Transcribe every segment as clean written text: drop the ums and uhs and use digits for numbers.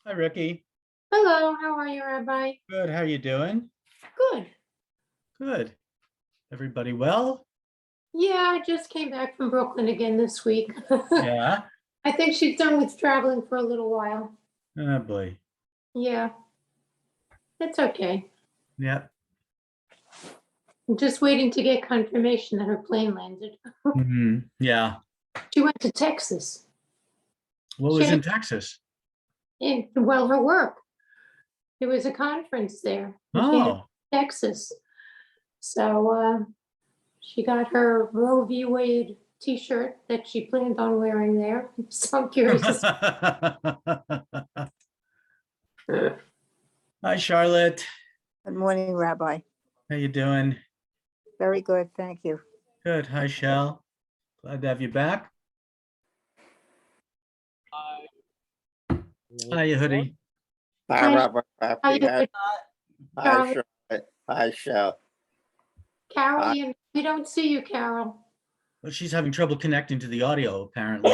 Hi, Ricky. Hello, how are you, Rabbi? Good. How you doing? Good. Good. Everybody well? Yeah, I just came back from Brooklyn again this week. Yeah. I think she's done with traveling for a little while. Oh boy. Yeah, it's okay. Yep. I'm just waiting to get confirmation that her plane landed. Yeah. She went to Texas. What She was had in Texas? well, her work. There was a conference there. And she had to go Oh. to Texas. So she got her Roe v. Wade t-shirt that she planned on wearing there. So I'm curious. Hi, Charlotte. Good morning, Rabbi. How you doing? Very good, thank you. Good. Hi, Shell. Glad to have you back. Hi, Hoodie. Hi. Hi, Robert. How Happy. you Hi, doing, hi, Charlie? Charlotte. Hi, Shell. Carol, we don't see you, Carol. Well, she's having trouble connecting to the audio, apparently.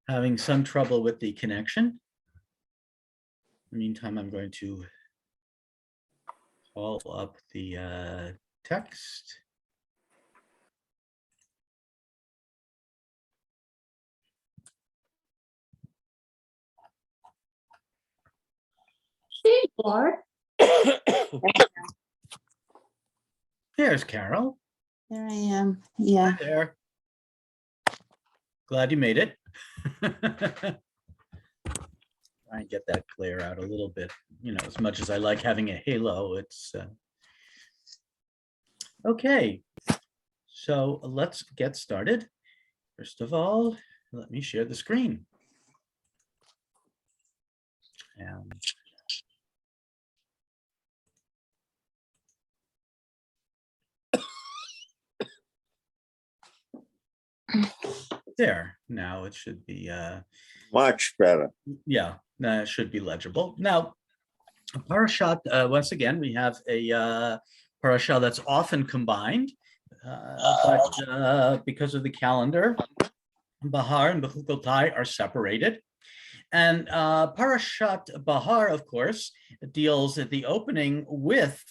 Having some trouble with the connection. In the meantime, I'm going to call up the text. There you are. There's Carol. There I am. Yeah. Hi there. Glad you made it. Try and get that glare out a little bit. You know, as much as I like having a halo, it's okay. So let's get started. First of all, let me share the screen. And there, now it should be, Much better. yeah, it should be legible. Now, Parashat, once again, we have a parasha that's often combined, but because of the calendar, Bahar and Bechukotai are separated. And Parashat Bahar, of course, deals at the opening with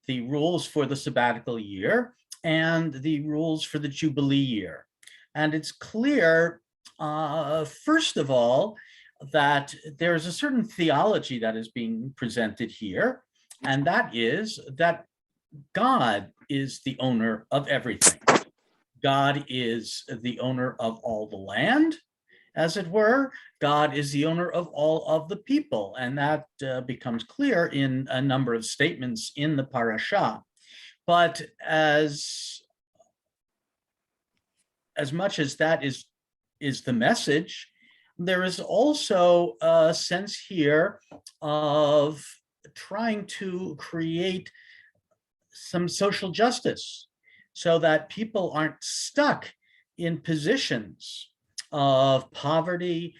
the rules for the sabbatical year and the rules for the Jubilee year. And it's clear, first of all, that there's a certain theology that is being presented here, and that is that God is the owner of everything. God is the owner of all the land, as it were. God is the owner of all of the people, and that becomes clear in a number of statements in the parasha. But as much as that is the message, there is also a sense here of trying to create some social justice so that people aren't stuck in positions of poverty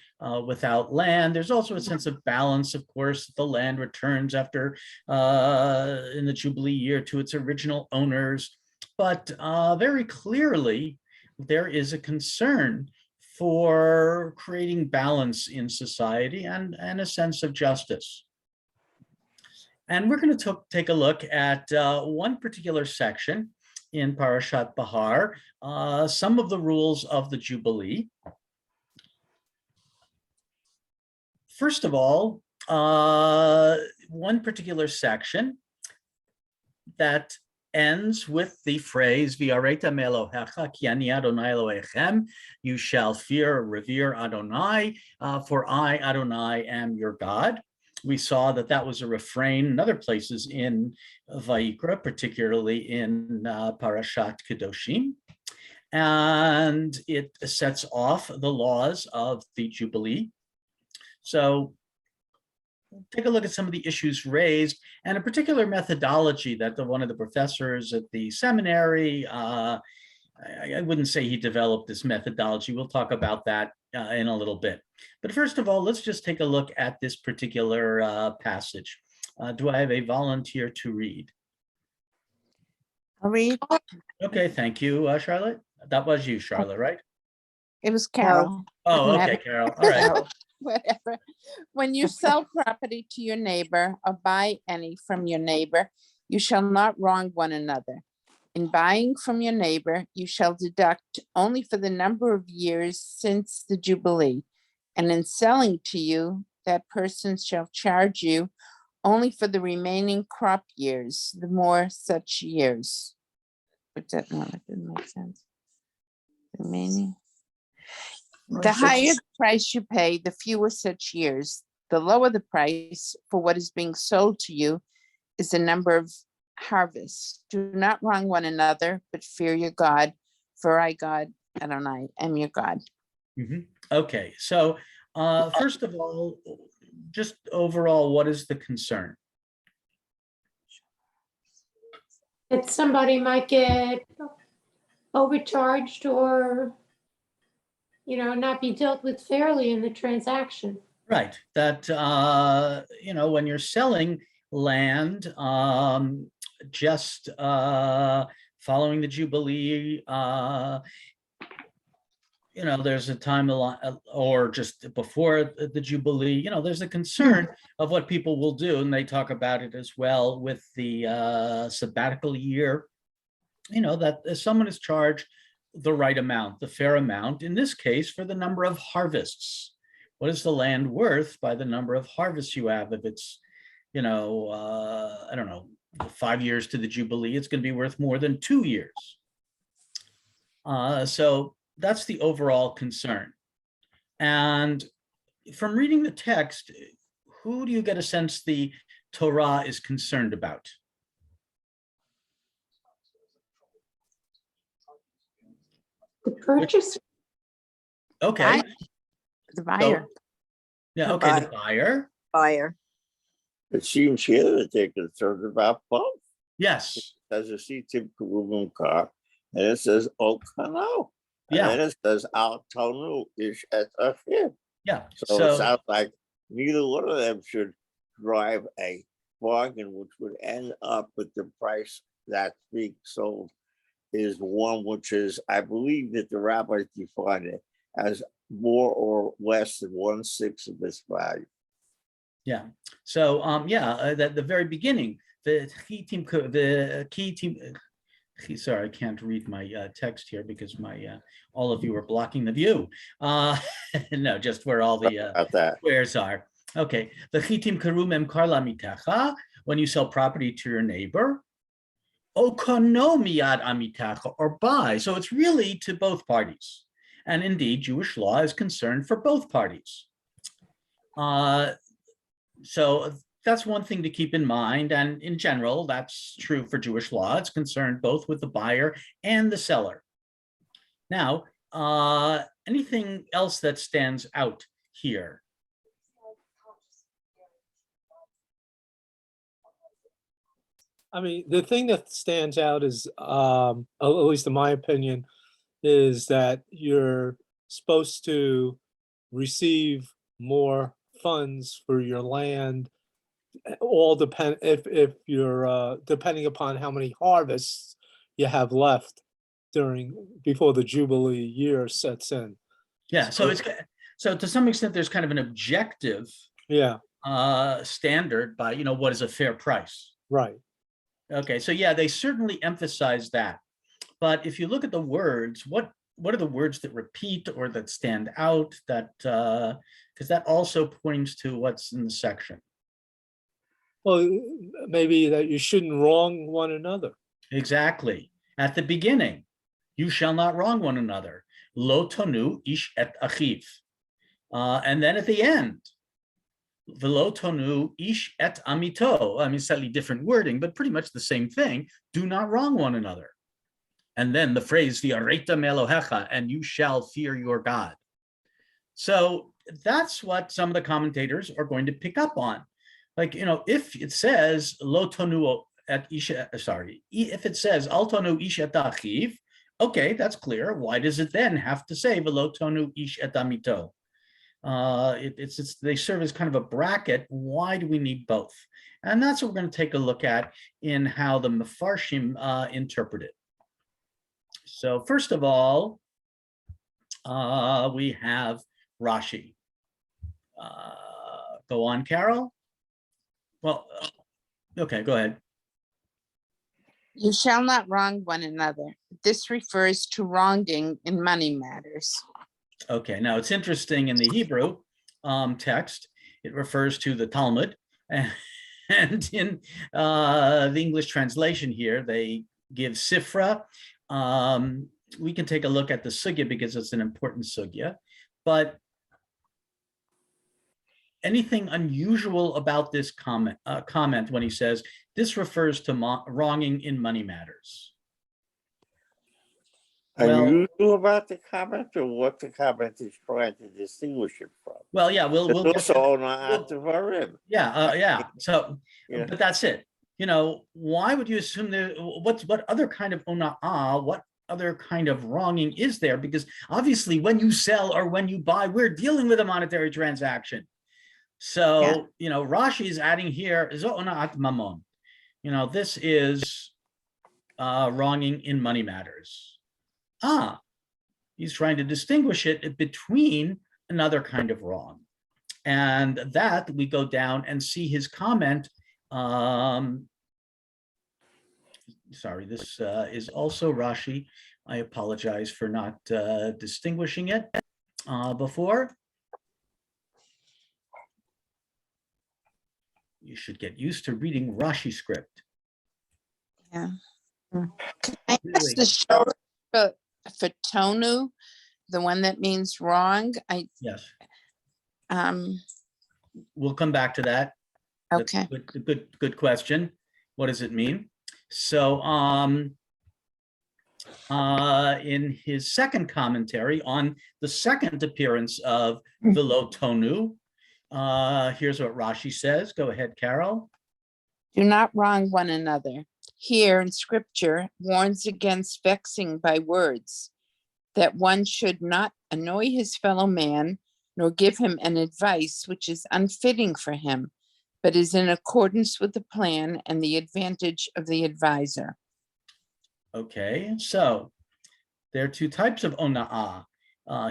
without land. There's also a sense of balance, of course. The land returns after in the Jubilee year to its original owners, but very clearly there is a concern for creating balance in society and a sense of justice. And we're going to take a look at one particular section in Parashat Bahar, some of the rules of the Jubilee. First of all, one particular section that ends with the phrase "V'areta me'elohecha ki ani Adonai Elohechem." You shall fear, revere Adonai, for I, Adonai, am your God. We saw that that was a refrain in other places in Vayikra, particularly in Parashat Kedoshim. And it sets off the laws of the Jubilee. So take a look at some of the issues raised and a particular methodology that one of the professors at the seminary, I wouldn't say he developed this methodology. We'll talk about that in a little bit. But first of all, let's just take a look at this particular passage. Do I have a volunteer to read? I'll read. Okay, thank you, Charlotte. That was you, Charlotte, right? It was Carol. Oh, okay, Carol. All right. whatever. When you sell property to your neighbor or buy any from your neighbor, you shall not wrong one another. In buying from your neighbor, you shall deduct only for the number of years since the Jubilee. And in selling to you, that person shall charge you only for the remaining crop years, the more such years. But that, no, that didn't make sense. Remaining. The higher the price you pay, the fewer such years. The lower the price for what is being sold to you is the number of harvests. Do not wrong one another, but fear your God, for I, God, Adonai, am your God. Mhm. Okay, so first of all, just overall, what is the concern? That somebody might get overcharged or, not be dealt with fairly in the transaction. Right, that, when you're selling land, just following the Jubilee, there's a time or just before the Jubilee, there's a concern of what people will do. And they talk about it as well with the sabbatical year, that someone is charged the right amount, the fair amount, in this case, for the number of harvests. What is the land worth by the number of harvests you have? If it's, I don't know, 5 years to the Jubilee, it's going to be worth more than 2 years. So that's the overall concern. And from reading the text, who do you get a sense the Torah is concerned about? The purchase, Okay. The buyer. Yeah, The okay, the buyer. Buyer. It seems here that they're concerned about both. Yes. There's a Sitim Karubim car, and it says Okano. And Yeah. then it says Al Tonu Ish et Achim. Yeah. So it sounds like neither one of them should drive a bargain, which would end up with the price that's being sold is one which is, I believe that the rabbis define it as more or less than 1/6 of its value. Yeah. So at the very beginning, the key team. Sorry, I can't read my text here because all of you are blocking the view. No, just where all the squares are. Okay. The chitim karum em karla mitacha. When you sell property to your neighbor, okono miyad amitacha, or buy. So it's really to both parties. And indeed, Jewish law is concerned for both parties. So that's one thing to keep in mind. And in general, that's true for Jewish law. It's concerned both with the buyer and the seller. Now, anything else that stands out here? I mean, the thing that stands out is, at least in my opinion, is that you're supposed to receive more funds for your land. All depend if you're depending upon how many harvests you have left before the Jubilee year sets in. Yeah, so to some extent there's kind of an objective standard by what is a fair price. Right. Okay, so yeah, they certainly emphasize that. But if you look at the words, what are the words that repeat or that stand out? That because that also points to what's in the section. Well, maybe that you shouldn't wrong one another. Exactly. At the beginning, you shall not wrong one another. Lo tonu ish et achiv. And then at the end, v'lo tonu ish et amito. I mean, slightly different wording, but pretty much the same thing. Do not wrong one another. And then the phrase v'areta me'elohecha, and you shall fear your God. So that's what some of the commentators are going to pick up on. Like, if it says lo tonu et ish, if it says al tonu ish et achiv, okay, that's clear. Why does it then have to say v'lo tonu ish et amito? They serve as kind of a bracket. Why do we need both? And that's what we're going to take a look at in how the Mefarshim interpret it. So first of all, we have Rashi. Go on, Carol. Well, okay, go ahead. You shall not wrong one another. This refers to wronging in money matters. Okay, now it's interesting in the Hebrew text, it refers to the Talmud, and in the English translation here, they give Sifra. We can take a look at the sugya because it's an important sugya, but anything unusual about this comment when he says this refers to wronging in money matters? Well- Unusual about the comment, or what the comment is trying to distinguish it from? Well, yeah, we'll get It's to- also on Devarim. yeah. So, Yeah. but that's it. You know, why would you assume that? What other kind of ona'ah, what other kind of wronging is there? Because obviously, when you sell or when you buy, we're dealing with a monetary transaction. So, Yeah. you know, Rashi is adding here is ona'at mamon. You know, this is wronging in money matters. He's trying to distinguish it between another kind of wrong. And that we go down and see his comment. Sorry, this is also Rashi. I apologize for not distinguishing it before. You should get used to reading Rashi script. Yeah. Mm. Can I ask Really? the show for tonu, the one that means wrong? Yes, Um, we'll come back to that. That's okay. Good question. What does it mean? So in his second commentary on the second appearance of Velo Tonu, here's what Rashi says. Go ahead, Carol. Do not wrong one another. Here in scripture warns against vexing by words, that one should not annoy his fellow man, nor give him an advice which is unfitting for him, but is in accordance with the plan and the advantage of the advisor. Okay, so there are two types of ona'ah.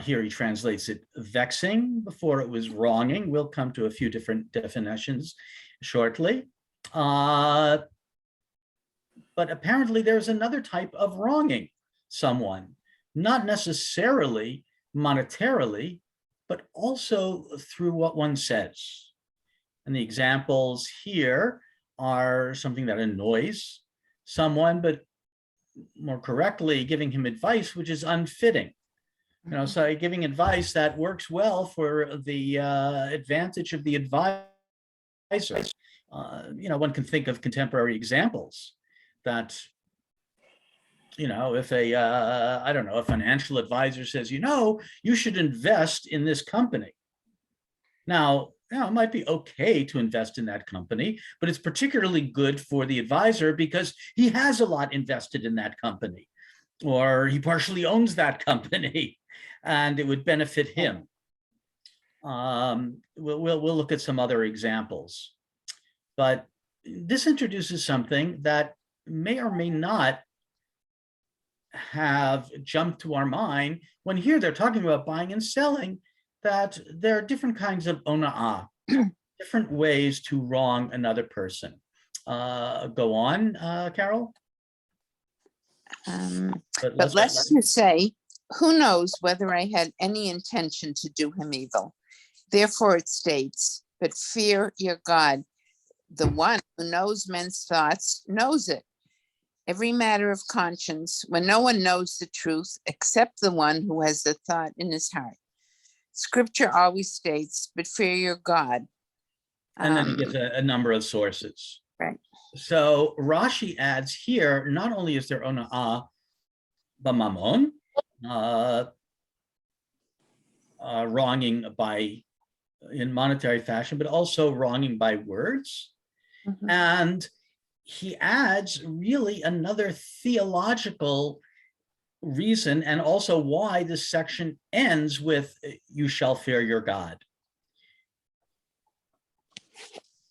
Here he translates it vexing, before it was wronging. We'll come to a few different definitions shortly. But apparently there's another type of wronging someone, not necessarily monetarily, but also through what one says. And the examples here are something that annoys someone, but more correctly, giving him advice which is unfitting. You know, so giving advice that works well for the advantage of the advisor. You know, one can think of contemporary examples that, you know, if a, I don't know, a financial advisor says, you know, you should invest in this company. Now, you know, it might be okay to invest in that company, but it's particularly good for the advisor because he has a lot invested in that company, or he partially owns that company, and it would benefit him. We'll look at some other examples, but this introduces something that may or may not have jumped to our mind when here they're talking about buying and selling, that there are different kinds of ona'ah, different ways to wrong another person. Go on, Carol. But let's just say, who knows whether I had any intention to do him evil? Therefore it states, but fear your God. The one who knows men's thoughts knows it. Every matter of conscience, when no one knows the truth except the one who has the thought in his heart. Scripture always states, but fear your God. And then he gives a number of sources. Right. So Rashi adds here, not only is there ona'ah b'mamon, wronging by in monetary fashion, but also wronging by words. Mhm. And he adds really another theological reason, and also why this section ends with you shall fear your God.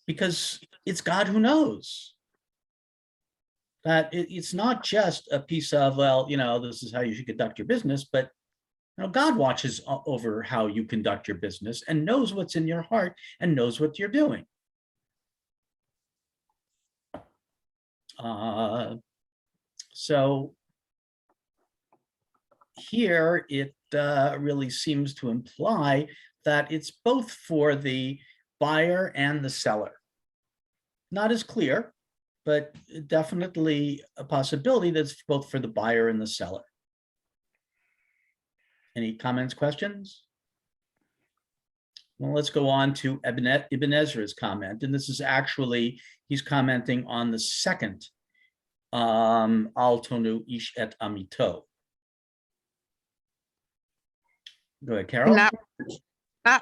Because it's God who knows. That it's not just a piece of, well, you know, this is how you should conduct your business, but Now, God watches over how you conduct your business and knows what's in your heart and knows what you're doing. So here it really seems to imply that it's both for the buyer and the seller. Not as clear, but definitely a possibility that's both for the buyer and the seller. Any comments, questions? Well, let's go on to Ibn Ezra's comment, and this is actually, he's commenting on the second Al Tonu Ish et Amito. Go ahead, Carol. Not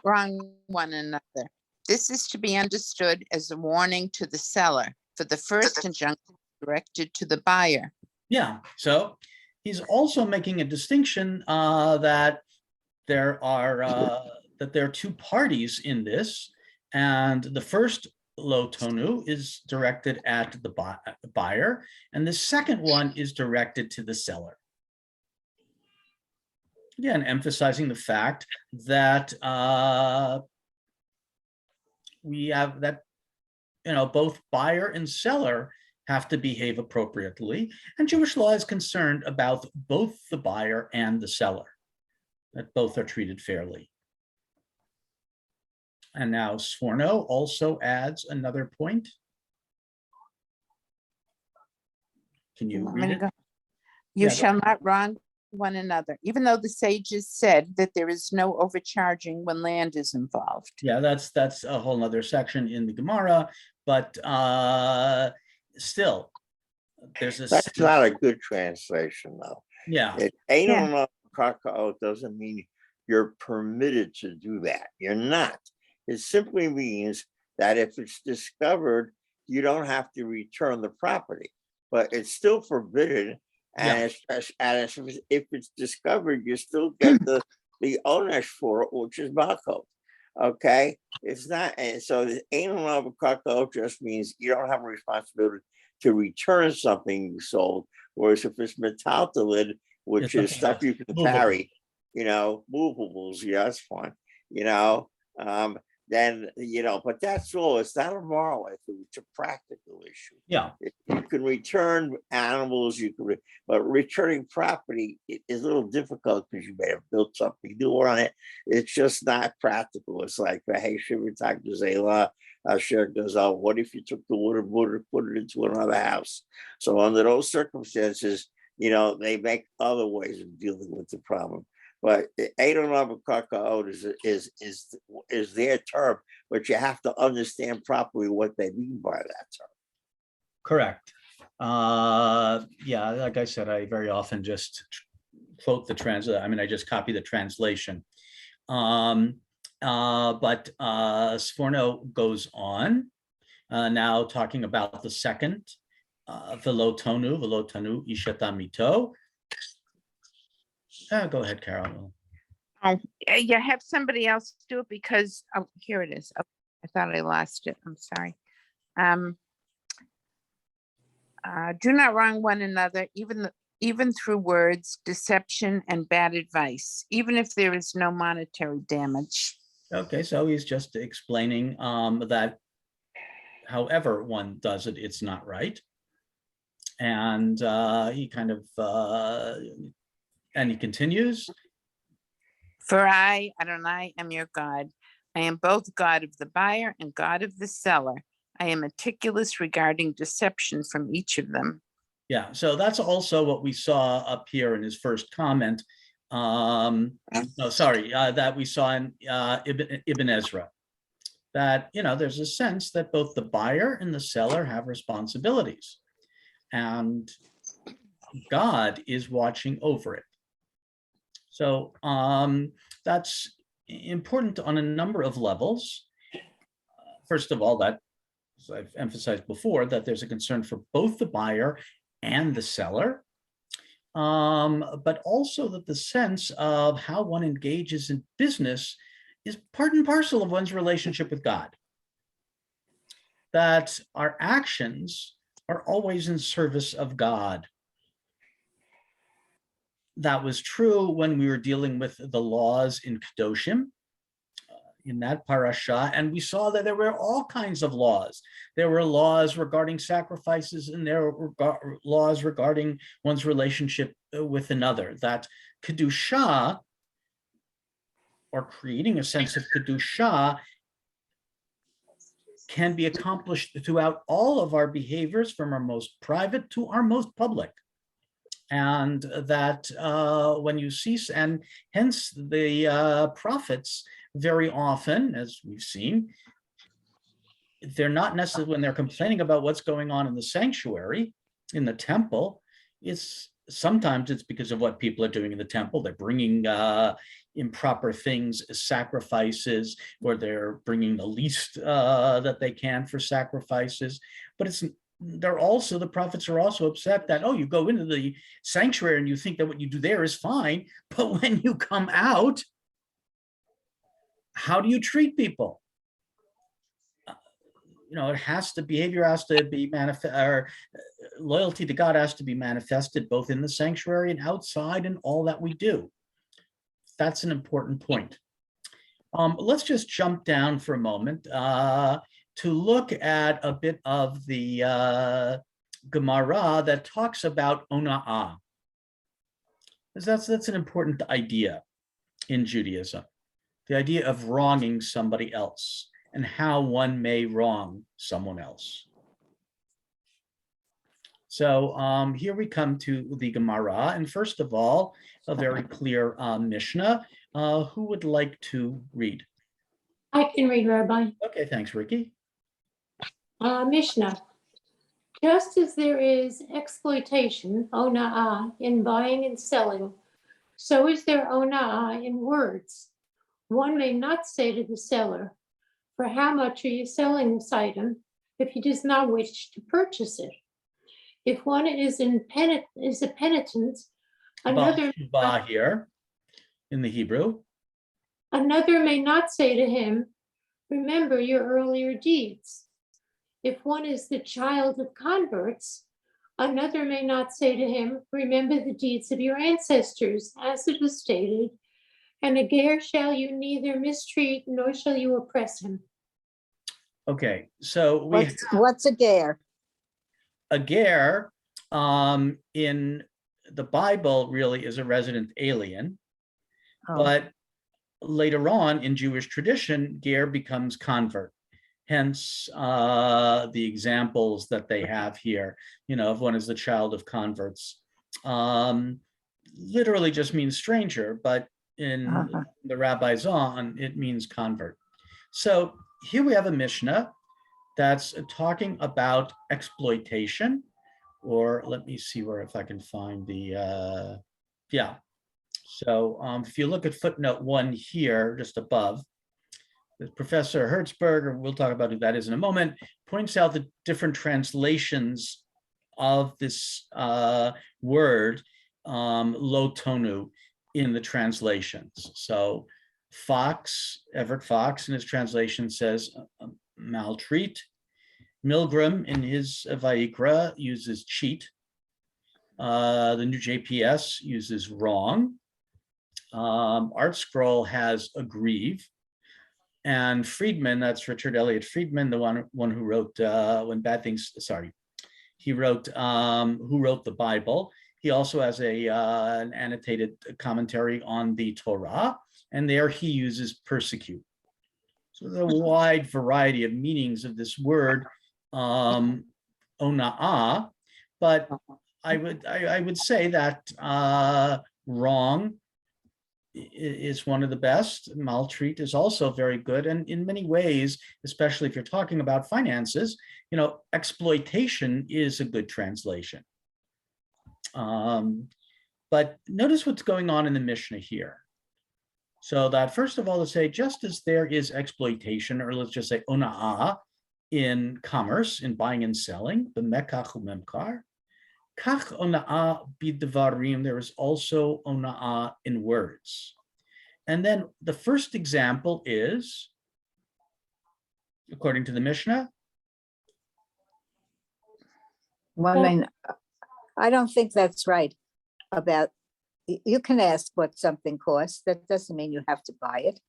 wrong one another. This is to be understood as a warning to the seller for the first injunction directed to the buyer. Yeah, so he's also making a distinction that there are two parties in this, and the first lo tonu is directed at the buyer, and the second one is directed to the seller. Again, emphasizing the fact that we have that, both buyer and seller have to behave appropriately, and Jewish law is concerned about both the buyer and the seller, that both are treated fairly. And now Sforno also adds another point. Can you read it? You Yeah, shall not wrong one another, even though the sages said that there is no overcharging when land is involved. Yeah, that's a whole nother section in the Gemara, but still, there's a. That's not a good translation, though. Yeah. Kakao doesn't mean you're permitted to do that. You're not. It simply means that if it's discovered, you don't have to return the property, but it's still forbidden. And if it's discovered, you still get the onesh for it, which is Mako. Okay, it's not. And so the Ainul Kakao just means you don't have a responsibility to return something you sold. Whereas if it's metaltalid, which is stuff you can carry, movables, yeah, that's fine, then, but that's all. It's not a moral issue, it's a practical issue. Yeah. You can return animals, but returning property is a little difficult because you may have built something new on it. It's just not practical. It's like, hey, what if you took the wood and put it into another house? So under those circumstances, they make other ways of dealing with the problem. But Eidon Kakao is their term, but you have to understand properly what they mean by that term. Correct. Yeah, like I said, I very often just quote the I just copy the translation. But Sforno goes on now talking about the second, Velo Tonu Ishata Mito. Go ahead, Carol. Oh, yeah, have somebody else do it because, here it is. Oh, I thought I lost it. I'm sorry. Do not wrong one another, even through words, deception, and bad advice, even if there is no monetary damage. Okay, so he's just explaining that however one does it, it's not right. And he kind of, and he continues. For I, Adonai, am your God. I am both God of the buyer and God of the seller. I am meticulous regarding deception from each of them. Yeah, so that's also what we saw up here in his first comment. That we saw in Ibn Ezra. That, there's a sense that both the buyer and the seller have responsibilities. And God is watching over it. So that's important on a number of levels. First of all, that, as I've emphasized before, that there's a concern for both the buyer and the seller, but also that the sense of how one engages in business is part and parcel of one's relationship with God. That our actions are always in service of God. That was true when we were dealing with the laws in Kedoshim, in that parasha, and we saw that there were all kinds of laws. There were laws regarding sacrifices, and there were laws regarding one's relationship with another. That Kedusha, or creating a sense of Kedusha, can be accomplished throughout all of our behaviors, from our most private to our most public. And that when you see, and hence the prophets very often, as we've seen, they're not necessarily, when they're complaining about what's going on in the sanctuary, in the temple, sometimes it's because of what people are doing in the temple. They're bringing improper things, sacrifices, or they're bringing the least that they can for sacrifices. But the prophets are also upset that, oh, you go into the sanctuary and you think that what you do there is fine, but when you come out, how do you treat people? Behavior has to be manifest, or loyalty to God has to be manifested both in the sanctuary and outside in all that we do. That's an important point. Let's just jump down for a moment to look at a bit of the Gemara that talks about ona'ah. That's an important idea in Judaism, the idea of wronging somebody else and how one may wrong someone else. So here we come to the Gemara, and first of all, a very clear Mishnah. Who would like to read? I can read, Rabbi. Okay, thanks, Ricky. Mishnah. Just as there is exploitation, ona'ah, in buying and selling, so is there ona'ah in words. One may not say to the seller, "For how much are you selling this item?" if he does not wish to purchase it. If one is a penitent, another here in the Hebrew. Another may not say to him, "Remember your earlier deeds." If one is the child of converts, another may not say to him, "Remember the deeds of your ancestors," as it is stated, "And a ger shall you neither mistreat nor shall you oppress him." Okay, so What's a ger? a ger in the Bible really is a resident alien, Oh, but later on in Jewish tradition, ger becomes convert. Hence the examples that they have here, if one is the child of converts. Literally just means stranger, but in the Rabbi's on, it means convert. So here we have a Mishnah that's talking about exploitation, or let me see if I can find the, yeah. So if you look at footnote 1 here, just above, Professor Hertzberg, we'll talk about who that is in a moment, points out the different translations of this word, lo tonu, in the translations. So Everett Fox in his translation says maltreat. Milgram in his Vayikra uses cheat. The new JPS uses wrong. Art Scroll has aggrieve. And Friedman, that's Richard Elliott Friedman, the one who wrote he wrote who wrote the Bible. He also has an annotated commentary on the Torah, and there he uses persecute. So there's a wide variety of meanings of this word, ona'ah, but I would say that wrong is one of the best. Maltreat is also very good, and in many ways, especially if you're talking about finances, exploitation is a good translation. But notice what's going on in the Mishnah here. So that first of all, to say, just as there is exploitation, or let's just say ona'ah, in commerce, in buying and selling, the mekach umemkar, kach ona'ah bidvarim, there is also ona'ah in words. And then the first example is, according to the Mishnah, I don't think that's right about You can ask what something costs. That doesn't mean you have to buy it.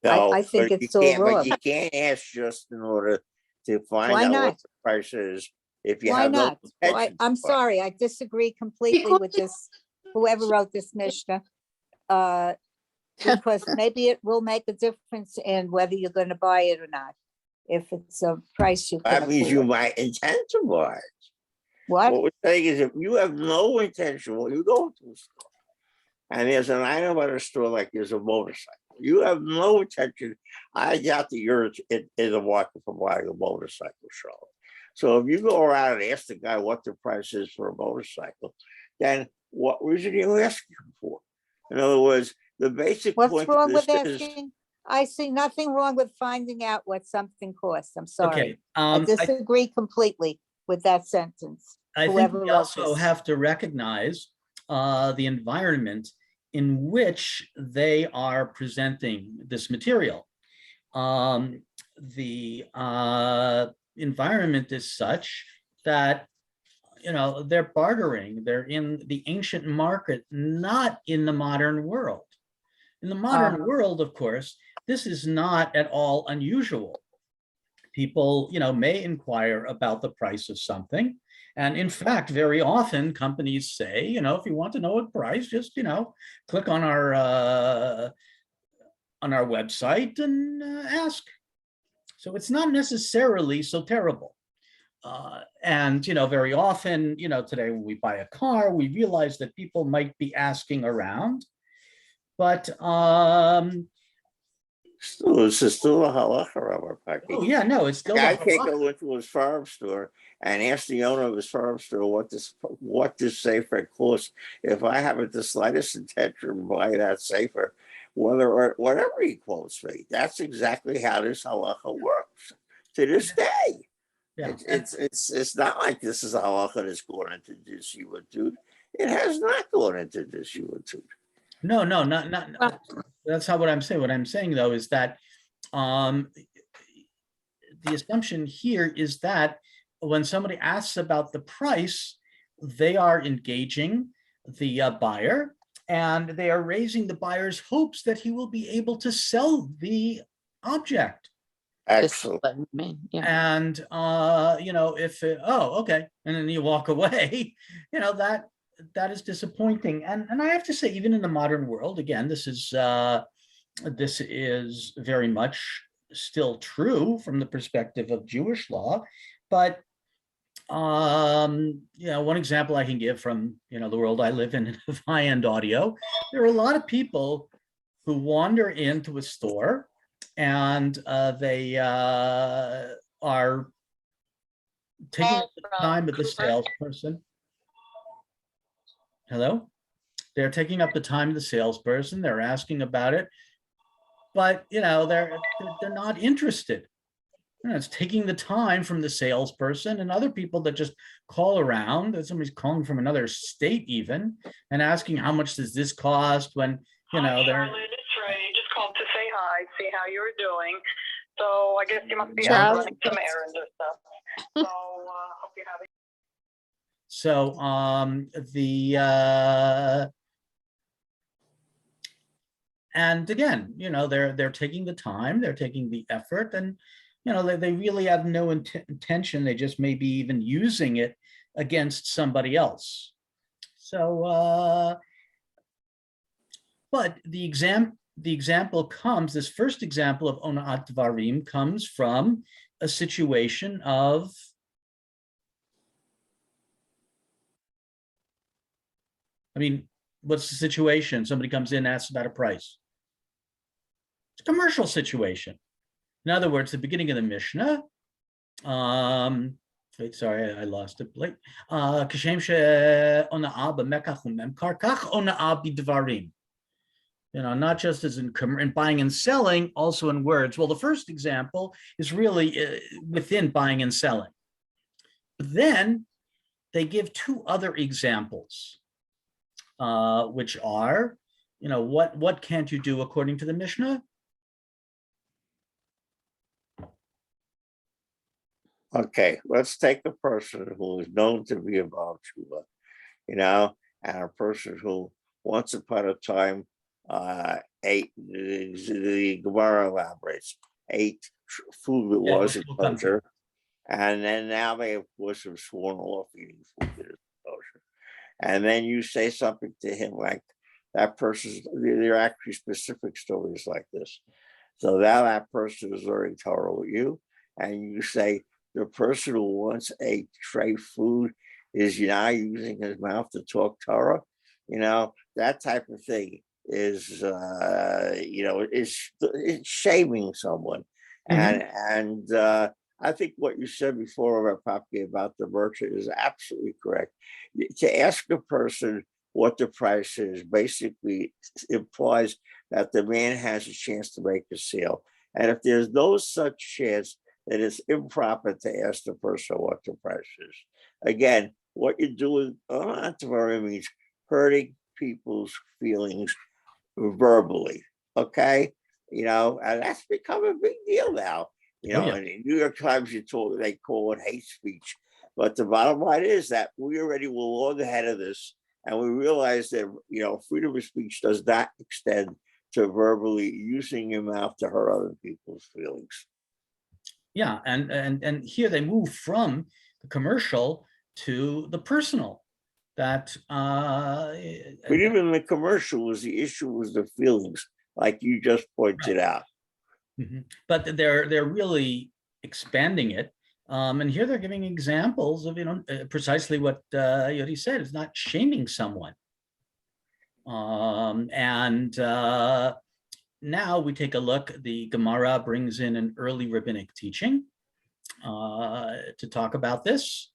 No, I think but it's all but wrong. you can't ask just in order to find Why out what not? the price is if you Why have no not? Why, intention. I'm to buy. sorry, I disagree completely Because with this, whoever wrote this Mishnah. Because maybe it will make a difference in whether you're gonna buy it or not. If it's a price you can That means you afford. might intend to buy it. What? What we're saying is if you have no intention, well, you go to a store and there's an item at a store like there's a motorcycle. You have no intention. I doubt that you're in the market for buying a motorcycle, Charlotte. So if you go around and ask the guy what the price is for a motorcycle, then what reason are you asking him for? In other words, the basic What's point wrong of with this is asking? I see nothing wrong with finding out what something costs. I'm sorry. Okay, I disagree completely with that sentence. I think Whoever we wrote also this. have to recognize the environment in which they are presenting this material. The environment is such that, you know, they're bartering. They're in the ancient market, not in the modern world. In the modern world, of course, this is not at all unusual. People, you know, may inquire about the price of something. And in fact, very often companies say, you know, if you want to know a price, just, you know, click on our website and ask. So it's not necessarily so terrible. And, you know, very often, you know, today when we buy a car, we realize that people might be asking around. But this is still a halacha, Rabbi Paki. oh yeah, no, it's still Guy a can't halacha. go into his farm store and ask the owner of his farm store what this safer costs. If I haven't the slightest intention to buy that safer, whether or whatever he quotes me, that's exactly how this halacha works to this day. Yeah. It's not like this is a halacha that's going into this dude. It has not gone into this dude. No, not that's not what I'm saying. What I'm saying though is that the assumption here is that when somebody asks about the price, they are engaging the buyer and they are raising the buyer's hopes that he will be able to sell the object. Excellent. Yeah. And you know, if oh, okay, and then you walk away, you know, that is disappointing. And I have to say, even in the modern world, again, this is very much still true from the perspective of Jewish law. But you know, one example I can give from, you know, the world I live in of high-end audio, there are a lot of people who wander into a store and they are taking the time of the salesperson. Hello? They're taking up the time of the salesperson. They're asking about it, but you know, they're not interested. You know, it's taking the time from the salesperson and other people that just call around. That somebody's calling from another state even and asking how much does this cost when, you know, Hi, they're. Charlotte, it's Ray. Just called to say hi, see how you're doing. So I guess you must be out Charlie. running some errands or stuff. So hope you're having. So and again, you know, they're taking the time, they're taking the effort, and you know, they really have no intention. They just may be even using it against somebody else. So, but the example comes. This first example of ona'at dvarim comes from a situation of. I mean, what's the situation? Somebody comes in, asks about a price. It's a commercial situation. In other words, the beginning of the Mishnah, wait, sorry, I lost it. You know, not just as in buying and selling, also in words. Well, the first example is really within buying and selling. But then they give two other examples, which are, you know, what can't you do according to the Mishnah? Okay, let's take a person who is known to be about tshuva, you know, and a person who once upon a time, ate, the Gemara elaborates, ate food that Yeah, wasn't which we'll come to. kosher. And then now they, of course, have sworn off eating food that is kosher. And then you say something to him like, that person's, there are actually specific stories like this. So now that person is learning Torah with you, and you say, the person who once ate tray food is now using his mouth to talk Torah, that type of thing is, is shaming someone. And I think what you said before about the merchant is absolutely correct. To ask a person what the price is basically implies that the man has a chance to make a sale. And if there's no such chance, then it's improper to ask the person what the price is. Again, what you're doing means hurting people's feelings verbally, okay? And that's become a big deal now. And in New York Times, they call it hate speech. But the bottom line is that we already were long ahead of this. And we realize that, freedom of speech does not extend to verbally using your mouth to hurt other people's feelings. Yeah, and here they move from the commercial to the personal. But even the commercial the issue was the feelings, like you just pointed out. But they're really expanding it. And here they're giving examples of, precisely what Yodi said, is not shaming someone. Now we take a look, the Gemara brings in an early rabbinic teaching to talk about this.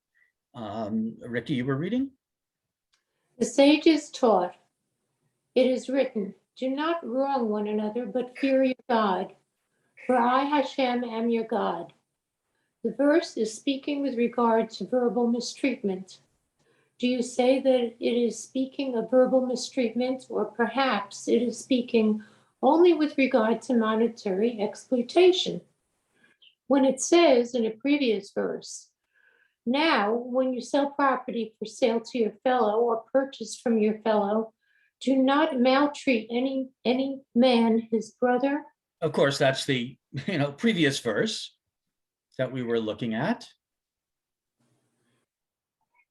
Ricky, you were reading? The sages taught, it is written, do not wrong one another, but fear your God. For I, Hashem, am your God. The verse is speaking with regard to verbal mistreatment. Do you say that it is speaking of verbal mistreatment, or perhaps it is speaking only with regard to monetary exploitation? When it says in a previous verse, now, when you sell property for sale to your fellow or purchase from your fellow, do not maltreat any man, his brother. Of course, that's the previous verse that we were looking at.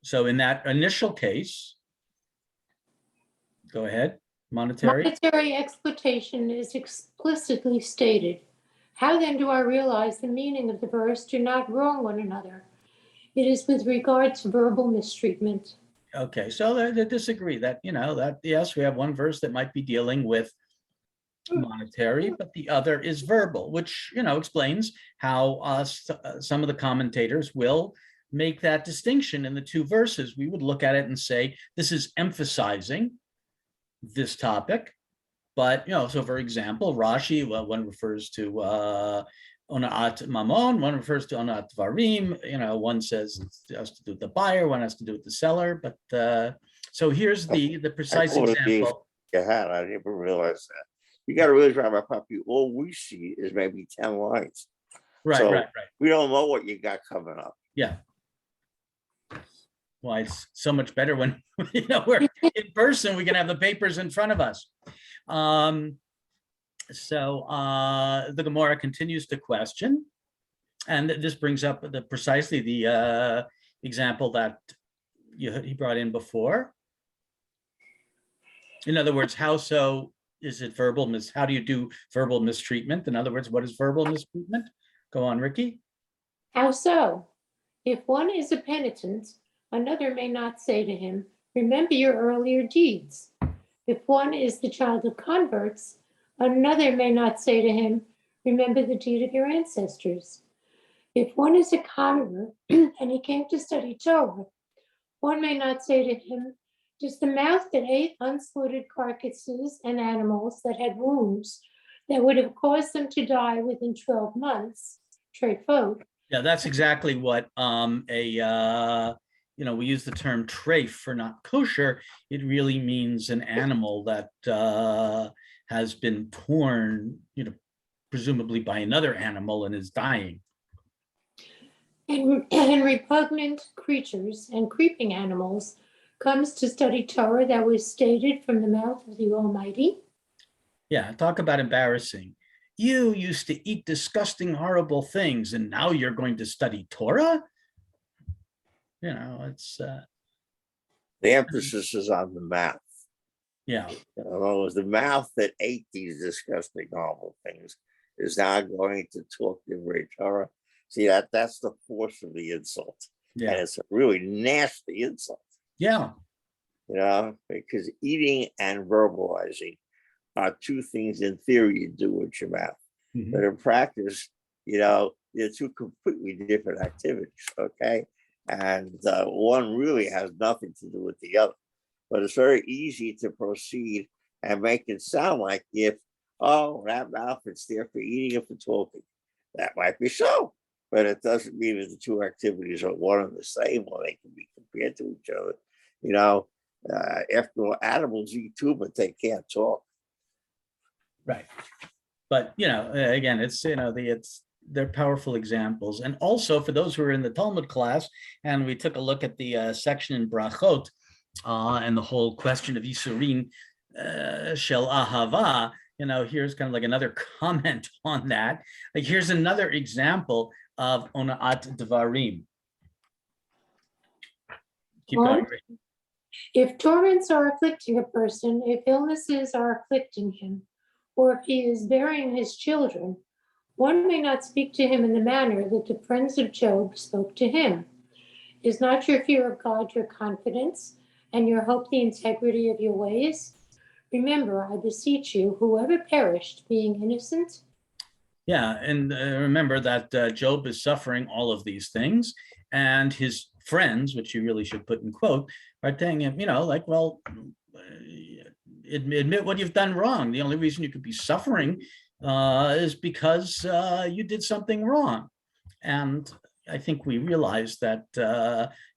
So in that initial case, go ahead, monetary. Monetary exploitation is explicitly stated. How then do I realize the meaning of the verse, do not wrong one another? It is with regard to verbal mistreatment. Okay, so they disagree that, that yes, we have one verse that might be dealing with monetary, but the other is verbal, which, explains how some of the commentators will make that distinction in the two verses. We would look at it and say, this is emphasizing this topic. But, so for example, Rashi, one refers to Ona'at Mamon, one refers to Ona'at Varim, one says it has to do with the buyer, one has to do with the seller. But so here's the precise example. I didn't even realize that. You got to realize, Rabbi Papi, all we see is maybe 10 lines. Right. We don't know what you got coming up. Yeah. Well, it's so much better when we're in person, we can have the papers in front of us. So the Gemara continues to question, and this brings up precisely the example that he brought in before. In other words, how so is it verbal how do you do verbal mistreatment? In other words, what is verbal mistreatment? Go on, Ricky. How so? If one is a penitent, another may not say to him, remember your earlier deeds. If one is the child of converts, another may not say to him, remember the deed of your ancestors. If one is a convert and he came to study Torah, one may not say to him, does the mouth that ate unslaughtered carcasses and animals that had wounds that would have caused them to die within 12 months, treifot? Yeah, that's exactly what we use the term treif for not kosher. It really means an animal that has been torn, presumably by another animal and is dying. And repugnant creatures and creeping animals comes to study Torah that was stated from the mouth of the Almighty. Yeah, talk about embarrassing. You used to eat disgusting, horrible things, and now you're going to study Torah? You know, it's, The emphasis is on the mouth. yeah, In other words, the mouth that ate these disgusting, horrible things is now going to talk the great Torah. See, that's the force of the insult. And yeah, it's a really nasty insult, yeah, because eating and verbalizing are two things in theory you do with your mouth. mhm, But in practice, they're two completely different activities, okay? And one really has nothing to do with the other. But it's very easy to proceed and make it sound like if, oh, that mouth, it's there for eating and for talking. That might be so, but it doesn't mean that the two activities are one and the same, or they can be compared to each other. After all, animals eat too, but they can't talk. right. But, again, they're powerful examples. And also for those who are in the Talmud class, and we took a look at the section in Brachot, and the whole question of Yisurin Shel Ahava, here's kind of like another comment on that. Like, here's another example of Ona'at Dvarim. Keep going. If torments are afflicting a person, if illnesses are afflicting him, or if he is burying his children, one may not speak to him in the manner that the friends of Job spoke to him. Is not your fear of God your confidence, and your hope the integrity of your ways? Remember, I beseech you, whoever perished, being innocent. Yeah, and remember that Job is suffering all of these things, and his friends, which you really should put in quote, are telling him, admit what you've done wrong. The only reason you could be suffering is because you did something wrong. And I think we realize that,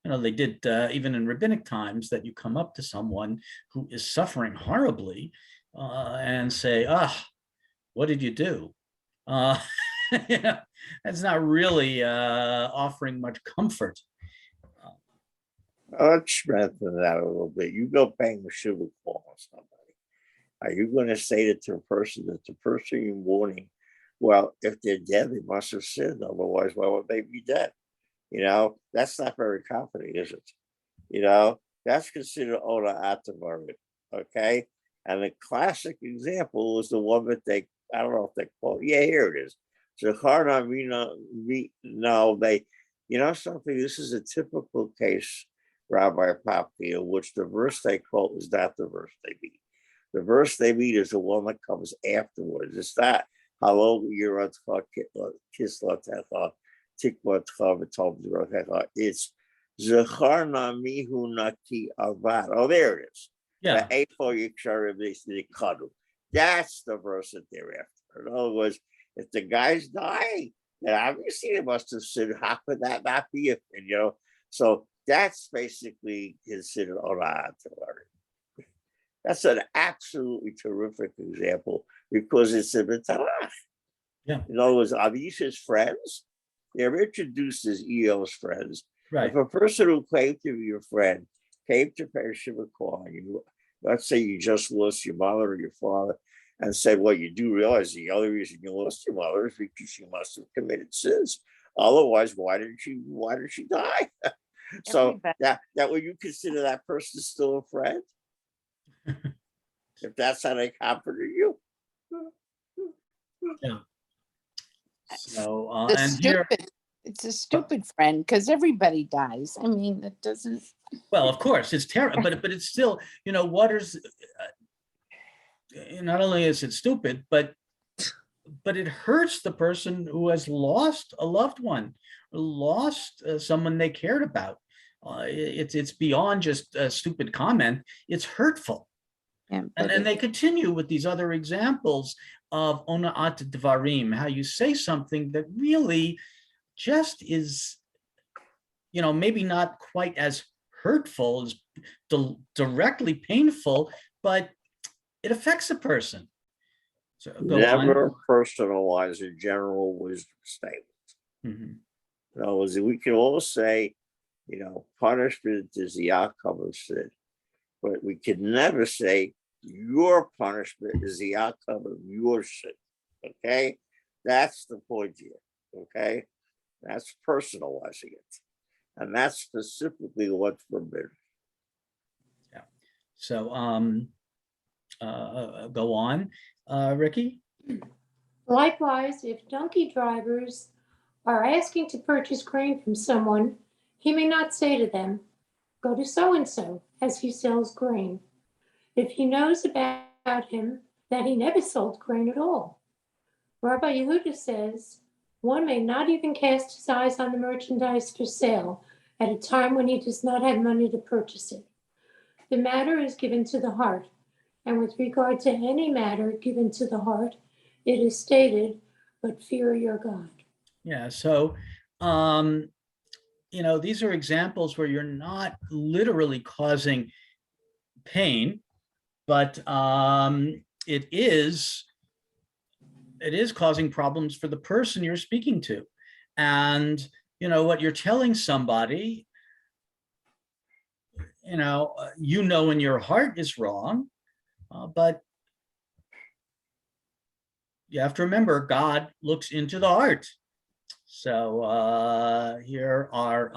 they did, even in rabbinic times, that you come up to someone who is suffering horribly and say, what did you do? That's not really offering much comfort. Let's strengthen that a little bit. You go bang the shiva call on somebody. Are you going to say to the person that the person you're warning, well, if they're dead, they must have sinned. Otherwise, why would they be dead? That's not very confident, is it? That's considered Ola Atavari, okay? And the classic example is the one that I don't know if they call it. Yeah, here it is. So something, this is a typical case, Rabbi Papi, in which the verse they quote is not the verse they mean. The verse they mean is the one that comes afterwards. It's not Hello, it's Zacharna Mihu Naki Avad. Oh, there it is. Yeah. That's the verse that they're after. In other words, if the guy's dying, then obviously they must have said, how could that not be a thing, So that's basically considered Orah. That's an absolutely terrific example because it's a Tanakh. Yeah. In other words, are these his friends? They're introduced as EO's friends. Right. If a person who claimed to be your friend came to pay Shiva call you, let's say you just lost your mother or your father, and said, well, you do realize the other reason you lost your mother is because she must have committed sins. Otherwise, why did she die? So that would you consider that person still a friend? If that's how they comforted you. Yeah. So, The and here, it's a stupid friend because everybody dies. I mean, it doesn't. well, of course, it's terrible, but it's still, waters. Not only is it stupid, but it hurts the person who has lost a loved one, lost someone they cared about. It's beyond just a stupid comment. It's hurtful. Yeah, And they continue with these other examples of Ona'at Dvarim, how you say something that really just is, maybe not quite as hurtful, as directly painful, but it affects a person. So never personalize a general wisdom statement. Mm-hmm. In other words, we can all say, punishment is the outcome of sin. But we can never say your punishment is the outcome of your sin. Okay? That's the point here. Okay? That's personalizing it. And that's specifically what's forbidden. Yeah. So go on, Ricky. Likewise, if donkey drivers are asking to purchase grain from someone, he may not say to them, "Go to so-and-so," as he sells grain, if he knows about him that he never sold grain at all. Rabbi Yehuda says, one may not even cast his eyes on the merchandise for sale at a time when he does not have money to purchase it. The matter is given to the heart, and with regard to any matter given to the heart, it is stated, "But fear your God." Yeah, so these are examples where you're not literally causing pain, but it is causing problems for the person you're speaking to. And what you're telling somebody, in your heart is wrong, but you have to remember God looks into the heart. So here are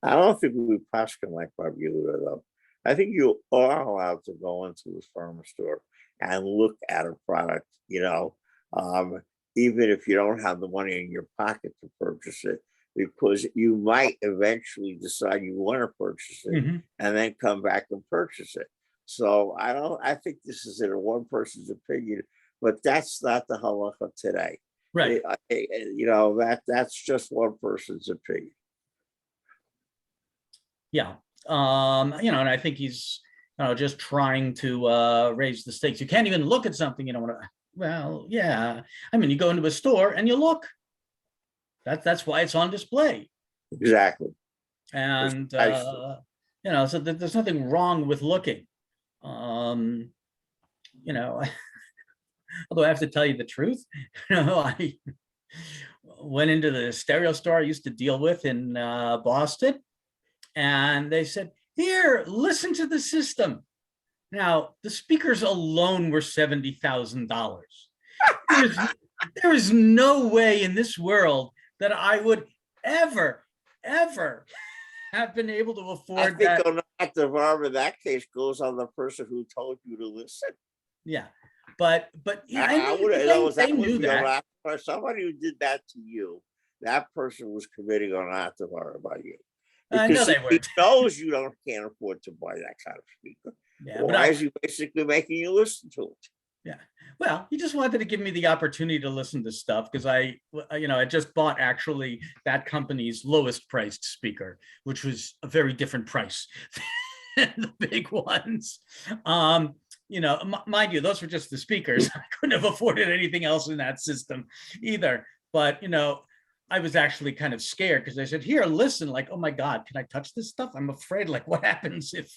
I don't think we paskin like Rabbi Yehuda though. I think you are allowed to go into the farmer's store and look at a product, even if you don't have the money in your pocket to purchase it, because you might eventually decide you want to purchase it and then come back and purchase it. So I think this is in one person's opinion, but that's not the halacha today. right. That's just one person's opinion. Yeah. And I think he's just trying to raise the stakes. You can't even look at something you don't want to. Well, yeah. I mean, you go into a store and you look. That's why it's on display. Exactly. And so there's nothing wrong with looking. Although I have to tell you the truth, I went into the stereo store I used to deal with in Boston, and they said, "Here, listen to the system." Now, the speakers alone were $70,000. There is no way in this world that I would ever have been able to afford that. I think in that case goes on the person who told you to listen. Yeah, but I would they knew that. For somebody who did that to you, that person was committing an atavar about you. No, they weren't. He knows you can't afford to buy that kind of speaker. Yeah, Why is he basically making you listen to it? Yeah. Well, he just wanted to give me the opportunity to listen to stuff because I just bought actually that company's lowest priced speaker, which was a very different price than the big ones. Mind you, those were just the speakers. I couldn't have afforded anything else in that system either. But, I was actually kind of scared because I said, "Here, listen," like, "Oh my God, can I touch this stuff? I'm afraid, like, what happens if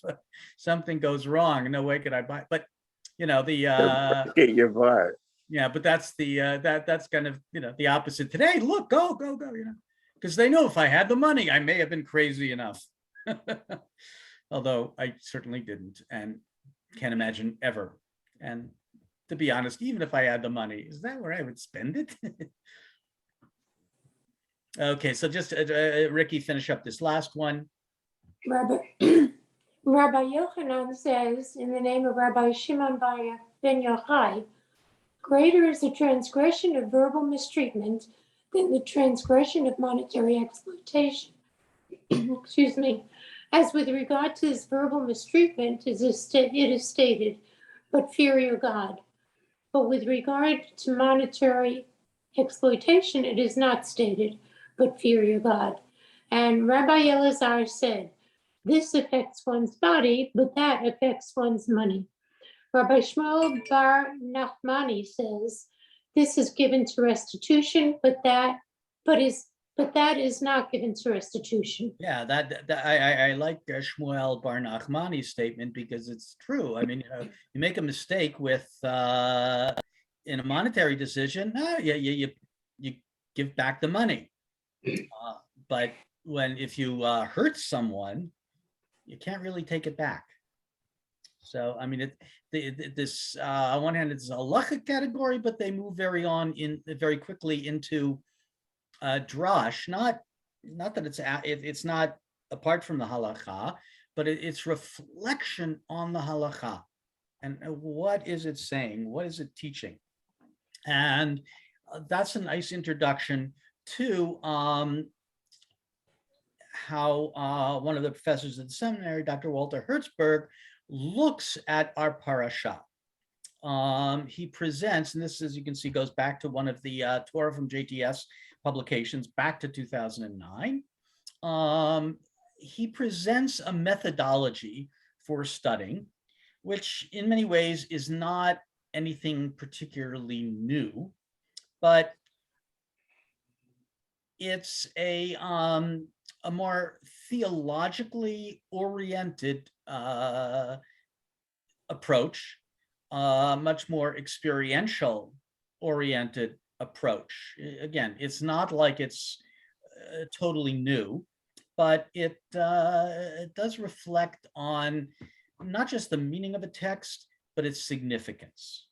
something goes wrong? No way could I buy it." But Get your butt. Yeah, but that's that's kind of the opposite today. Look, go, because they know if I had the money, I may have been crazy enough. Although I certainly didn't, and can't imagine ever. And to be honest, even if I had the money, is that where I would spend it? Okay, so just Ricky, finish up this last one. Rabbi Yochanan says, in the name of Rabbi Shimon ben Yochai, greater is the transgression of verbal mistreatment than the transgression of monetary exploitation. Excuse me. As with regard to this verbal mistreatment, it is stated, "But fear your God." But with regard to monetary exploitation, it is not stated, "But fear your God." And Rabbi Elazar said, this affects one's body, but that affects one's money. Rabbi Shmuel bar Nachmani says, this is given to restitution, but that is not given to restitution. Yeah, I like Shmuel bar Nachmani's statement because it's true. I mean, you make a mistake with in a monetary decision, you give back the money, but if you hurt someone, you can't really take it back. So, I mean, this on one hand, it's a halachic category, but they move very quickly into drash. Not that it's not apart from the halacha, but it's reflection on the halacha. And what is it saying? What is it teaching? And that's a nice introduction to how one of the professors at the seminary, Dr. Walter Hertzberg, looks at our parasha. He presents, and this, as you can see, goes back to one of the Torah from JTS publications back to 2009. He presents a methodology for studying, which in many ways is not anything particularly new, but it's a more theologically oriented approach, much more experiential oriented approach. Again, it's not like it's totally new, but it does reflect on not just the meaning of a text, but its significance.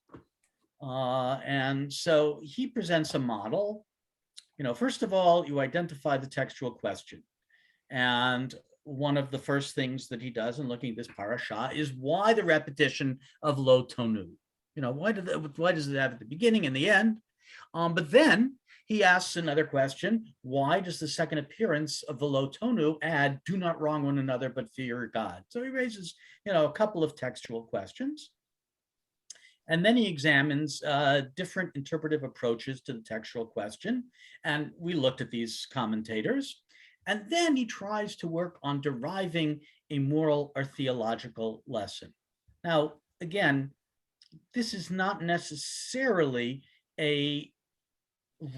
And so he presents a model. First of all, you identify the textual question. And one of the first things that he does in looking at this parasha is why the repetition of lo tonu. Why does it have at the beginning and the end? But then he asks another question: why does the second appearance of the lo tonu add "do not wrong one another, but fear God"? So he raises, a couple of textual questions, and then he examines different interpretive approaches to the textual question. And we looked at these commentators. And then he tries to work on deriving a moral or theological lesson. Now, again, this is not necessarily a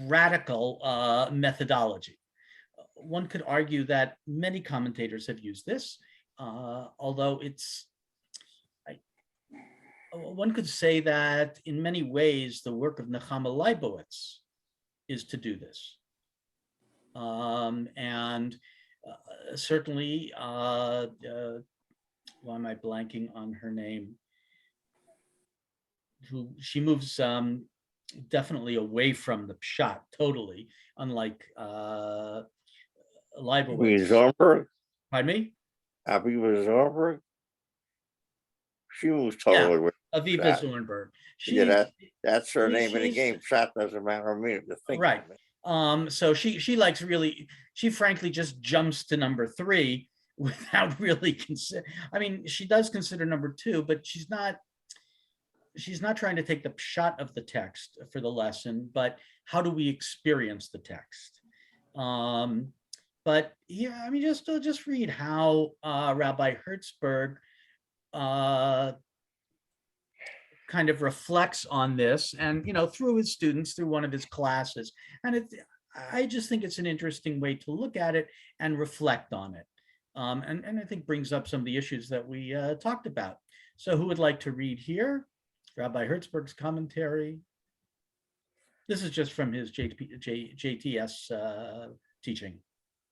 radical methodology. One could argue that many commentators have used this, although one could say that in many ways, the work of Nechama Leibowitz is to do this. And certainly, why am I blanking on her name? She moves definitely away from the pshat totally, unlike Leibowitz. Zornberg? Pardon me? Aviva Zornberg? She moves totally with Aviva pshat. Zornberg. That's her name in the game. Pshat doesn't matter to me. Right. So she likes she frankly just jumps to number 3 without really she does consider number 2, but she's not trying to take the pshat of the text for the lesson, but how do we experience the text? But yeah, just read how Rabbi Hertzberg kind of reflects on this, and through his students, through one of his classes, and I just think it's an interesting way to look at it and reflect on it, and I think brings up some of the issues that we talked about. So who would like to read here? Rabbi Hertzberg's commentary. This is just from his JTS teaching.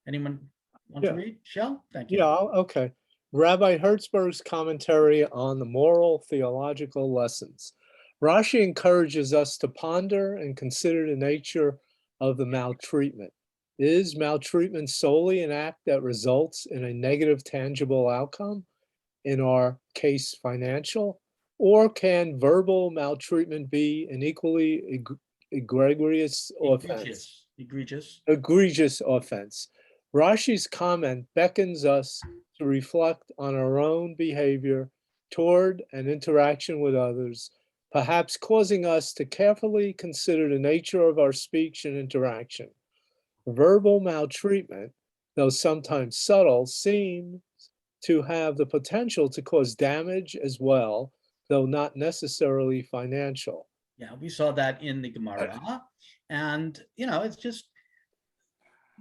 Anyone want to read? Shell? Thank you. Yeah, okay. Rabbi Hertzberg's commentary on the moral theological lessons. Rashi encourages us to ponder and consider the nature of the maltreatment. Is maltreatment solely an act that results in a negative tangible outcome, in our case financial, or can verbal maltreatment be an equally egregious offense? Egregious offense. Rashi's comment beckons us to reflect on our own behavior toward and interaction with others, perhaps causing us to carefully consider the nature of our speech and interaction. Verbal maltreatment, though sometimes subtle, seems to have the potential to cause damage as well, though not necessarily financial. Yeah, we saw that in the Gemara. And, it's just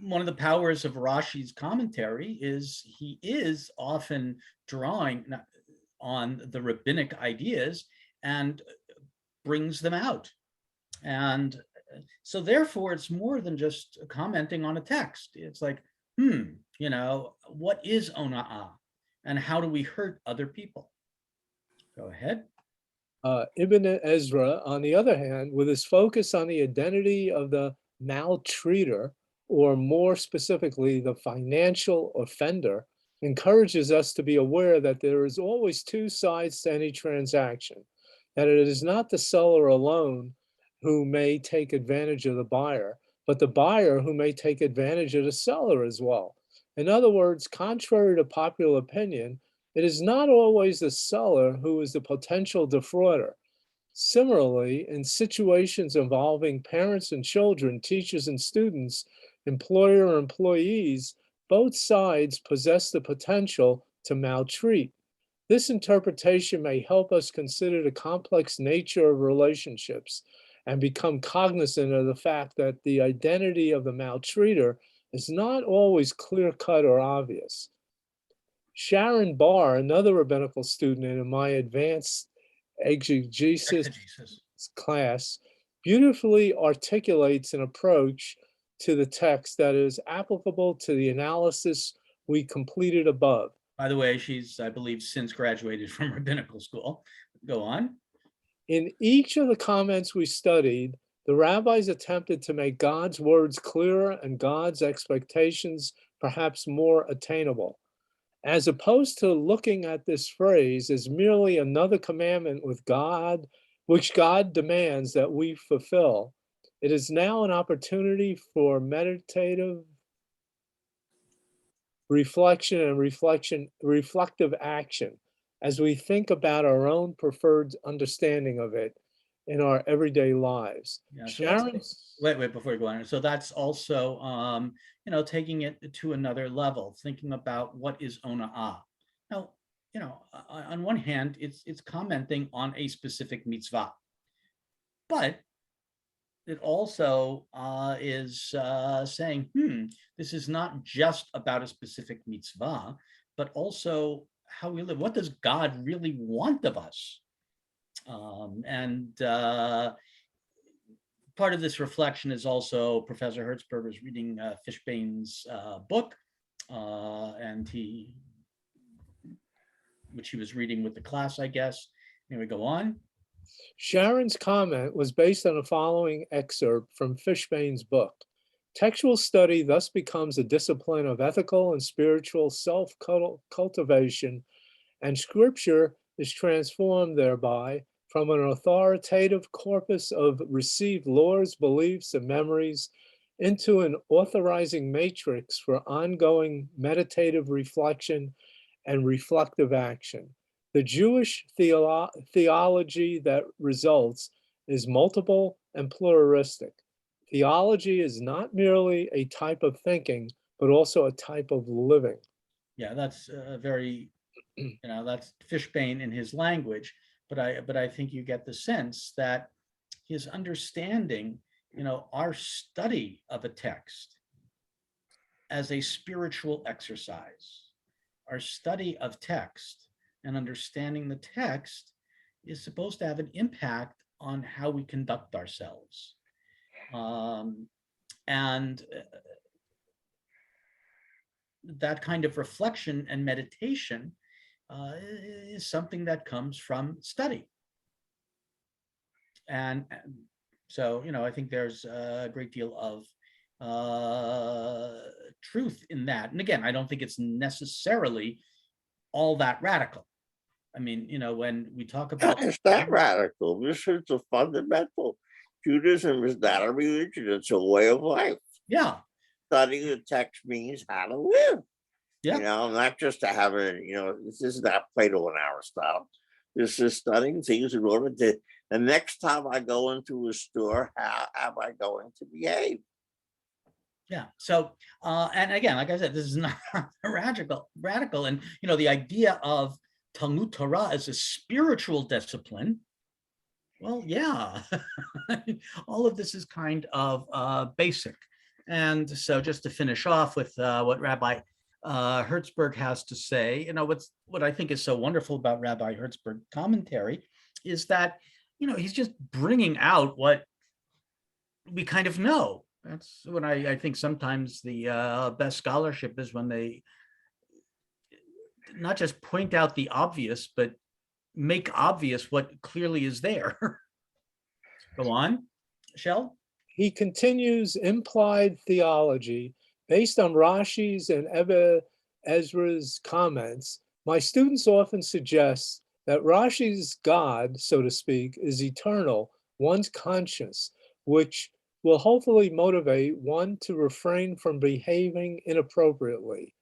one of the powers of Rashi's commentary is he is often drawing on the rabbinic ideas and brings them out. And so therefore, it's more than just commenting on a text. It's like, what is ona'ah and how do we hurt other people? Go ahead. Ibn Ezra, on the other hand, with his focus on the identity of the maltreater, or more specifically, the financial offender, encourages us to be aware that there is always two sides to any transaction, that it is not the seller alone who may take advantage of the buyer, but the buyer who may take advantage of the seller as well. In other words, contrary to popular opinion, it is not always the seller who is the potential defrauder. Similarly, in situations involving parents and children, teachers and students, employer and employees, both sides possess the potential to maltreat. This interpretation may help us consider the complex nature of relationships and become cognizant of the fact that the identity of the maltreater is not always clear-cut or obvious. Sharon Barr, another rabbinical student in my advanced exegesis class, beautifully articulates an approach to the text that is applicable to the analysis we completed above. By the way, she's, I believe, since graduated from rabbinical school. Go on. In each of the comments we studied, the rabbis attempted to make God's words clearer and God's expectations perhaps more attainable. As opposed to looking at this phrase as merely another commandment with God, which God demands that we fulfill, it is now an opportunity for meditative reflection and reflective action as we think about our own preferred understanding of it in our everyday lives. Yeah, so wait, before you go on. So that's also, taking it to another level, thinking about what is ona'ah. Now, on one hand, it's commenting on a specific mitzvah, but it also is saying, this is not just about a specific mitzvah, but also how we live. What does God really want of us? Part of this reflection is also Professor Hertzberger's reading Fishbane's book, which he was reading with the class, I guess. Anyway, go on. Sharon's comment was based on the following excerpt from Fishbane's book. Textual study thus becomes a discipline of ethical and spiritual self-cultivation, and scripture is transformed thereby from an authoritative corpus of received laws, beliefs, and memories into an authorizing matrix for ongoing meditative reflection and reflective action. The Jewish theology that results is multiple and pluralistic. Theology is not merely a type of thinking, but also a type of living. Yeah, that's very, that's Fishbane in his language. But I think you get the sense that his understanding, our study of a text as a spiritual exercise, our study of text and understanding the text is supposed to have an impact on how we conduct ourselves. And that kind of reflection and meditation is something that comes from study. And so, I think there's a great deal of truth in that. And again, I don't think it's necessarily all that radical. I mean, when we talk about— It's not radical. This is a fundamental. Judaism is not a religion. It's a way of life. Yeah. Studying the text means how to live. Yeah. Not just to have this is not Plato and Aristotle. This is studying things in order to, the next time I go into a store, how am I going to behave? Yeah. So, and again, like I said, this is not radical. And, the idea of Talmud Torah as a spiritual discipline, well, yeah, all of this is kind of basic. And so just to finish off with what Rabbi Hertzberg has to say, what I think is so wonderful about Rabbi Hertzberg commentary is that, he's just bringing out what we kind of know. That's when I think sometimes the best scholarship is when they not just point out the obvious, but make obvious what clearly is there. Go on, Shell. He continues implied theology based on Rashi's and Ebbe Ezra's comments. My students often suggest that Rashi's God, so to speak, is eternal, one's conscience, which will hopefully motivate one to refrain from behaving inappropriately.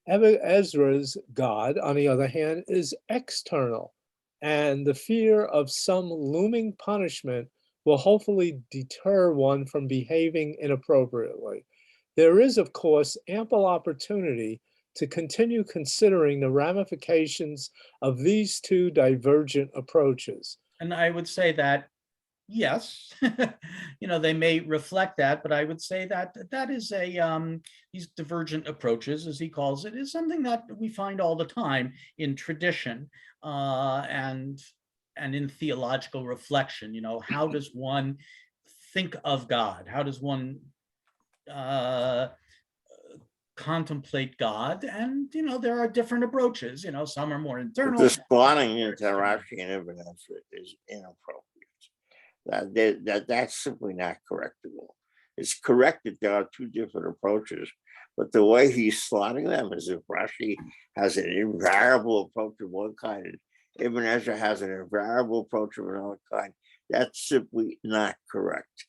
Ebbe Ezra's God, on the other hand, is external, and the fear of some looming punishment will hopefully deter one from behaving inappropriately. There is, of course, ample opportunity to continue considering the ramifications of these two divergent approaches. And I would say that, yes, they may reflect that, but I would say that that is these divergent approaches, as he calls it, is something that we find all the time in tradition and in theological reflection. How does one think of God? How does one contemplate God? And there are different approaches. Some are more internal. The spawning into Rashi and Ibn Ezra is inappropriate. That's simply not correctable. It's correct that there are two different approaches, but the way he's slotting them is if Rashi has an invariable approach of one kind and Ibn Ezra has an invariable approach of another kind, that's simply not correct.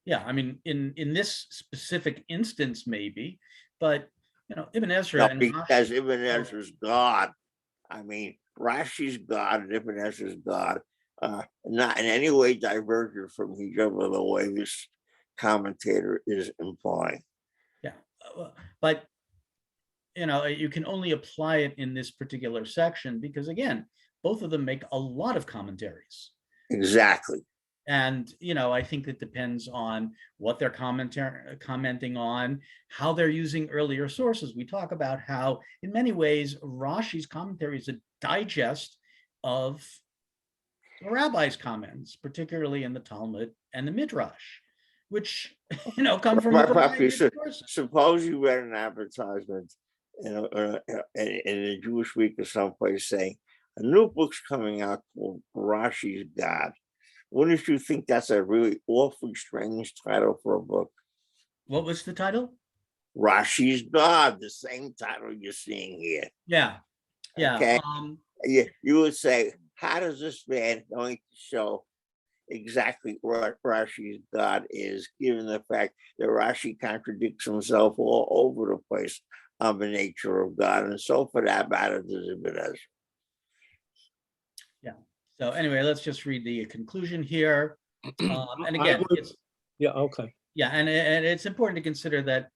Yeah, I mean, in this specific instance, maybe, but Ibn Ezra and because Rashi, Ibn Ezra's God, I mean, Rashi's God and Ibn Ezra's God, not in any way divergent from each other the way this commentator is implying. yeah, but you can only apply it in this particular section because, again, both of them make a lot of commentaries. Exactly. And, I think it depends on what they're commenting on, how they're using earlier sources. We talk about how, in many ways, Rashi's commentary is a digest of the rabbi's comments, particularly in the Talmud and the Midrash, which, come from a variety of sources. Suppose you read an advertisement in a Jewish week or someplace saying, a new book's coming out called Rashi's God. Wouldn't you think that's a really awfully strange title for a book? What was the title? Rashi's God, the same title you're seeing here. Yeah. Okay. You would say, how does this man going to show exactly what Rashi's God is, given the fact that Rashi contradicts himself all over the place on the nature of God, and so for that matter, does Ibn Ezra. Yeah. So anyway, let's just read the conclusion here. And again, okay. Yeah, and it's important to consider that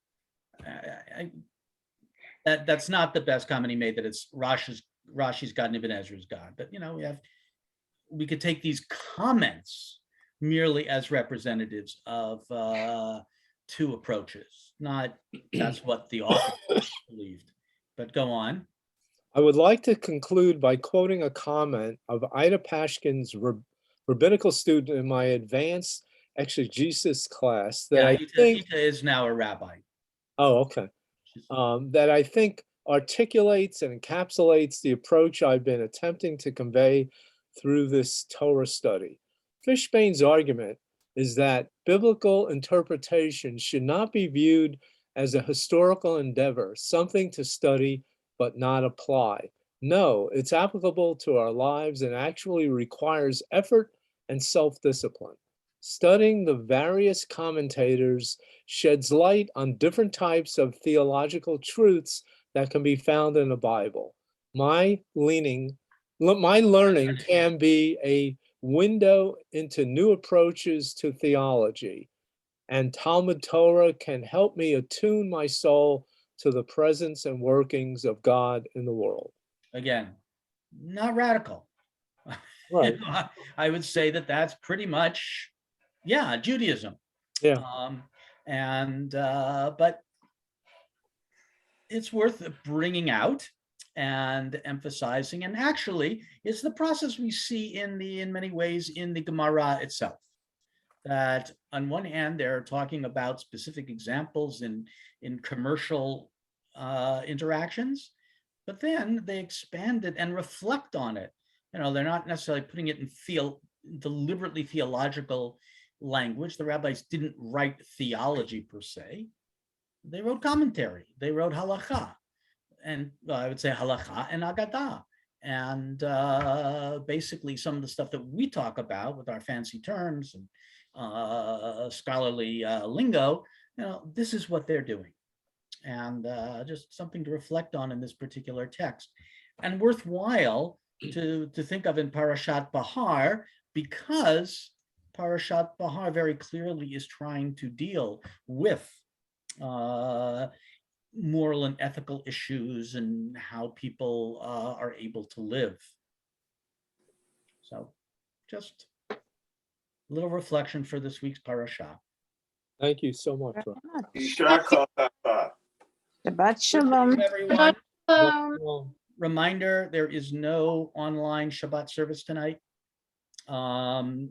that's not the best comment he made, that it's Rashi's God and Ibn Ezra's God. But we could take these comments merely as representatives of two approaches. Not that's what the author believed. But go on. I would like to conclude by quoting a comment of Ida Pashkin's rabbinical student in my advanced exegesis class that I think Ita is now a rabbi. Oh, okay. That I think articulates and encapsulates the approach I've been attempting to convey through this Torah study. Fishbane's argument is that biblical interpretation should not be viewed as a historical endeavor, something to study but not apply. No, it's applicable to our lives and actually requires effort and self-discipline. Studying the various commentators sheds light on different types of theological truths that can be found in the Bible. My learning can be a window into new approaches to theology, and Talmud Torah can help me attune my soul to the presence and workings of God in the world. Again, not radical. Right. I would say that that's pretty much, Judaism. Yeah. But it's worth bringing out and emphasizing, and actually it's the process we see in many ways in the Gemara itself. that on one hand, they're talking about specific examples in commercial interactions, but then they expand it and reflect on it. You know, they're not necessarily putting it in deliberately theological language. The rabbis didn't write theology per se. They wrote commentary. They wrote halakha, and I would say halakha and agadah. And basically some of the stuff that we talk about with our fancy terms and scholarly lingo, you know, this is what they're doing. And just something to reflect on in this particular text. And worthwhile to think of in Parashat Bahar, because Parashat Bahar very clearly is trying to deal with moral and ethical issues and how people are able to live. So just a little reflection for this week's parasha. Thank you so much. Rob. Shabbat shalom. Everyone, Well, reminder, there is no online Shabbat service tonight. But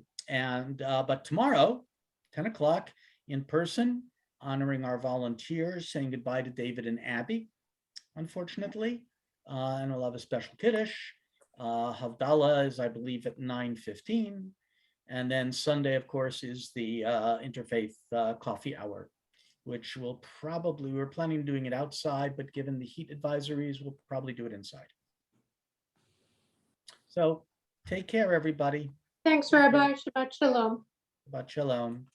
tomorrow, 10 o'clock in person, honoring our volunteers, saying goodbye to David and Abby, unfortunately. And we'll have a special Kiddush. Havdalah is, I believe, at 9:15. And then Sunday, of course, is the interfaith coffee hour, which we're planning on doing it outside, but given the heat advisories, we'll probably do it inside. So take care, everybody. Thanks, Rabbi. Shabbat shalom. Shabbat shalom.